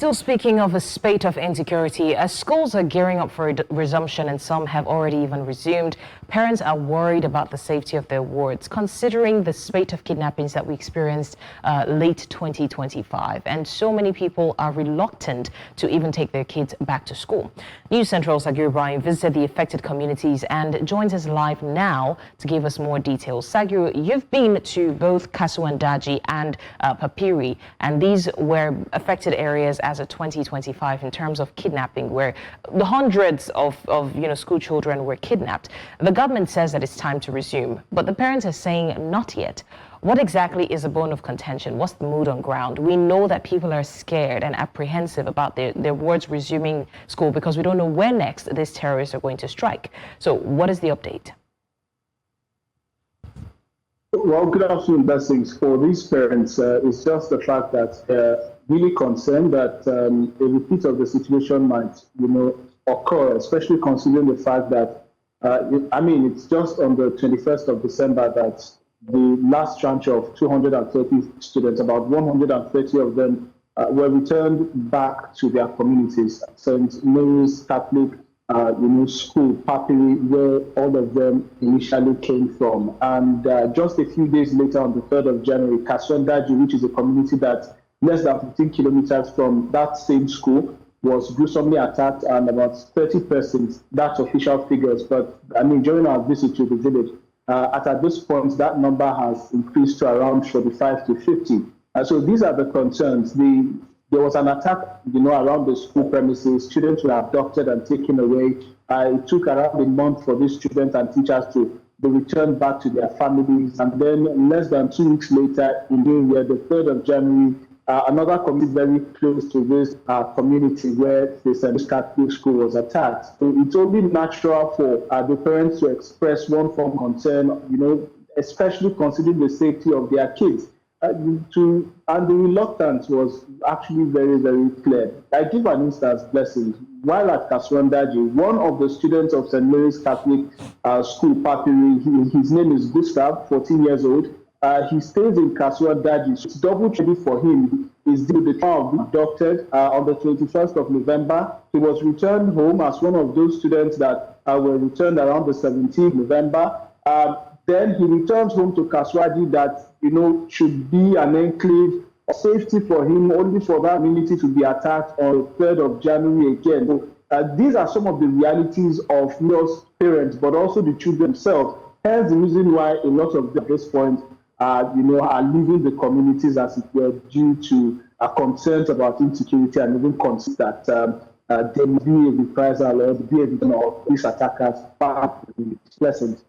Still speaking of a spate of insecurity, as schools are gearing up for resumption and some have already even resumed, parents are worried about the safety of their wards, considering the spate of kidnappings that we experienced late 2025. And so many people are reluctant to even take their kids back to school. News Central's Sagiru Ibrahim visited the affected communities and joins us live now to give us more details. Sagiru, you've been to both Kasuandaji and Papiri, and these were affected areas as of 2025 in terms of kidnapping, where the hundreds of school children were kidnapped. The government says that it's time to resume, but the parents are saying not yet. What exactly is the bone of contention? What's the mood on ground? We know that people are scared and apprehensive about their wards resuming school because we don't know where next these terrorists are going to strike. So what is the update? Well, good afternoon, blessings. For these parents, it's just the fact that they're really concerned that a repeat of the situation might, occur, especially considering the fact that, it's just on the 21st of December that the last tranche of 230 students, about 130 of them were returned back to their communities. St. Mary's Catholic school, Papiri, where all of them initially came from. And just a few days later, on the 3rd of January, Kasuandaji, which is a community that less than 15 kilometers from that same school, was gruesomely attacked, and about 30 persons, that's official figures. But during our visit to the village, at this point, that number has increased to around 45 to 50. So these are the concerns. There was an attack, around the school premises. Students were abducted and taken away. It took around a month for these students and teachers to be returned back to their families. And then less than 2 weeks later, in the year, the 3rd of January, another community very close to this community where the St. Catholic school was attacked. So it's only natural for the parents to express one form of concern, especially considering the safety of their kids. And the reluctance was actually very, very clear. I give an instance, blessings. While at Kasuandaji, one of the students of St. Mary's Catholic School, Papiri, his name is Gustav, 14 years old. He stays in Kasuandaji. So it's double trouble for him. Is due the time of being abducted on the 21st of November. He was returned home as one of those students that were returned around the 17th November. Then he returns home to Kasuandaji that, should be an enclave of safety for him, only for that community to be attacked on the 3rd of January again. So, these are some of the realities of those parents, but also the children themselves. Hence the reason why a lot of them at this point are leaving the communities, as it were, due to concerns about insecurity and even concerns that there may be a reprisal or be a return of these attackers back to the lessons.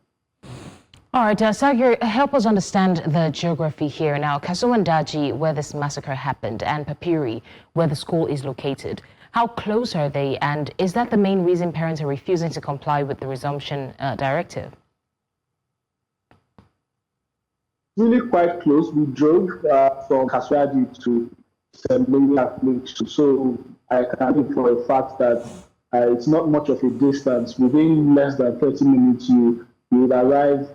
All right, Sagiru, help us understand the geography here now. Kasuandaji, where this massacre happened, and Papiri, where the school is located. How close are they, and is that the main reason parents are refusing to comply with the resumption directive? Really quite close. We drove from Kasuandaji to St. Mary's Catholic, so I can think for a fact that it's not much of a distance. Within less than 30 minutes, you would arrive,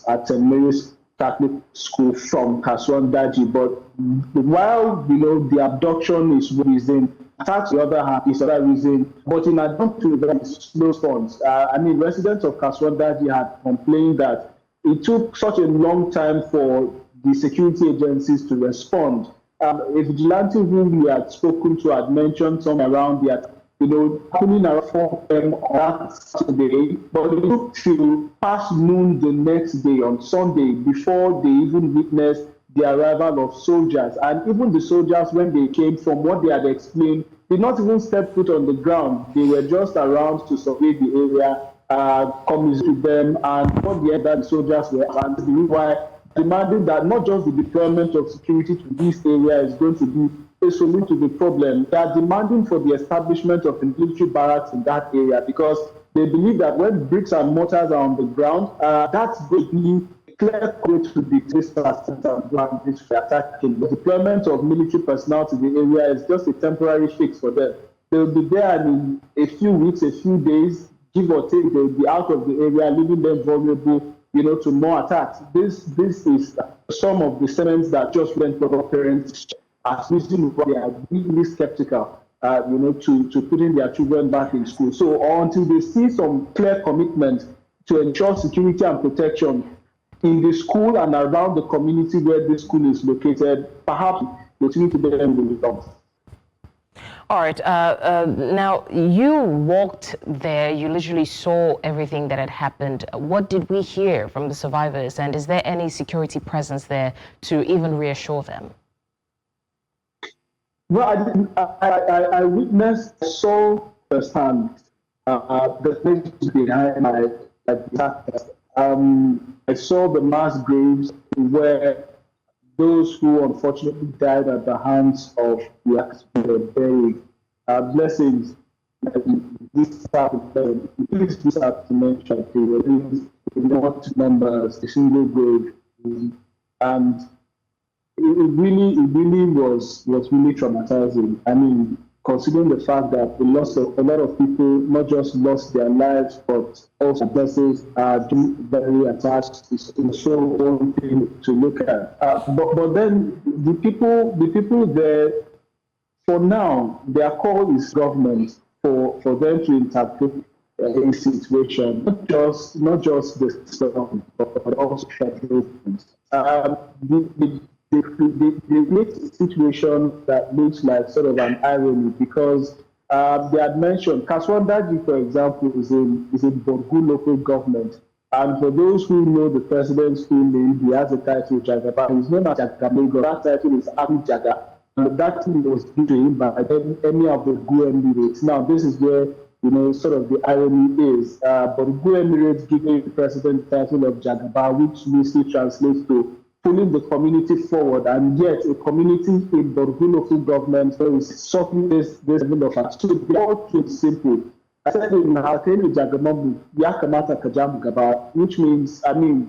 at St. Mary's Catholic School from Kasuandaji. But while, the abduction is one reason, attacks the other hand is another reason. But in addition to that, slow response. Residents of Kasuandaji had complained that it took such a long time for the security agencies to respond. A vigilante whom we had spoken to had mentioned some around the happening around 4 p.m. on Saturday, but it took till past noon the next day on Sunday before they even witnessed the arrival of soldiers. And even the soldiers, when they came, from what they had explained, did not even step foot on the ground. They were just around to survey the area, communicate with them, and for the end that the soldiers were around. The reason why demanding that not just the deployment of security to this area is going to be a solution to the problem. They are demanding for the establishment of a military barracks in that area because they believe that when bricks and mortars are on the ground, that's going to be a clear way to the this attacking. The deployment of military personnel to the area is just a temporary fix for them. They'll be there in a few weeks, a few days, give or take. They'll be out of the area, leaving them vulnerable, to more attacks. This is some of the sentiments that just went for parents as reason why they are really skeptical, to putting their children back in school. So until they see some clear commitment to ensure security and protection in the school and around the community where the school is located, perhaps the need to be them will come. All right. Now, you walked there. You literally saw everything that had happened. What did we hear from the survivors? And is there any security presence there to even reassure them? Well, I witnessed, I saw firsthand the things behind my attack. I saw the mass graves where those who unfortunately died at the hands of the acts were buried. Blessings. This have to mention they were in not numbers, a single grave, and it really was really traumatizing. I mean, considering the fact that a lot of people not just lost their lives, but also blessings are very attached. It's so one thing to look at. But then the people there, for now, their call is government for them to interpret a situation, not just the system, but also federal government. They make a situation that looks like sort of an irony because they had mentioned Kaswandaji, for example, is in Borgu local government. And for those who know the president's full name, he has a title, Jagaba. He's known as Jagamego. That title is Abu Jaga. And that thing was given to him by any of the GU Emirates. Now, this is where, sort of the irony is. But the GU Emirates giving the president the title of Jagaba, which loosely translates to pulling the community forward, and yet a community in Borgu local government is suffering this level of action. So the all too simple. I said in Hakeni Jagamamu, Yakamata Kajamu Gaba, which means, I mean,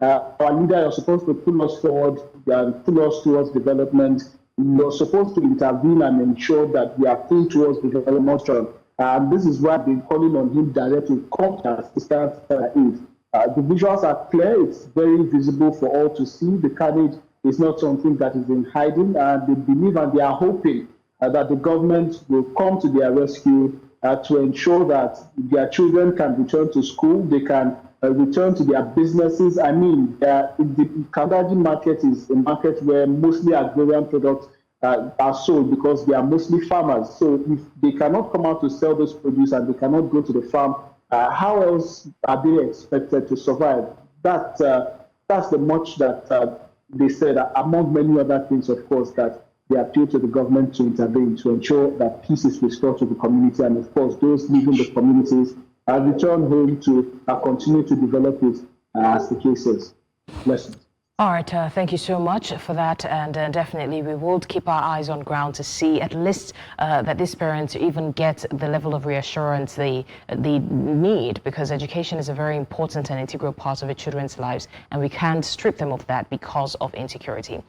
our leader, you're supposed to pull us forward and pull us towards development. You're supposed to intervene and ensure that we are pulled towards development. And this is why I've been calling on him directly, contact to start it. The visuals are clear, it's very visible for all to see. The carnage is not something that is in hiding, and they believe and they are hoping that the government will come to their rescue to ensure that their children can return to school, they can return to their businesses. I mean, the Kandaji market is a market where mostly agrarian products are sold because they are mostly farmers. So if they cannot come out to sell this produce and they cannot go to the farm, how else are they expected to survive? That's the much that they said, among many other things, of course, that they appeal to the government to intervene to ensure that peace is restored to the community, and of course, those leaving the communities return home to continue to develop it as the case is. Blessings. All right, thank you so much for that, and definitely we will keep our eyes on ground to see at least that these parents even get the level of reassurance they need, because education is a very important and integral part of a children's lives, and we can't strip them of that because of insecurity.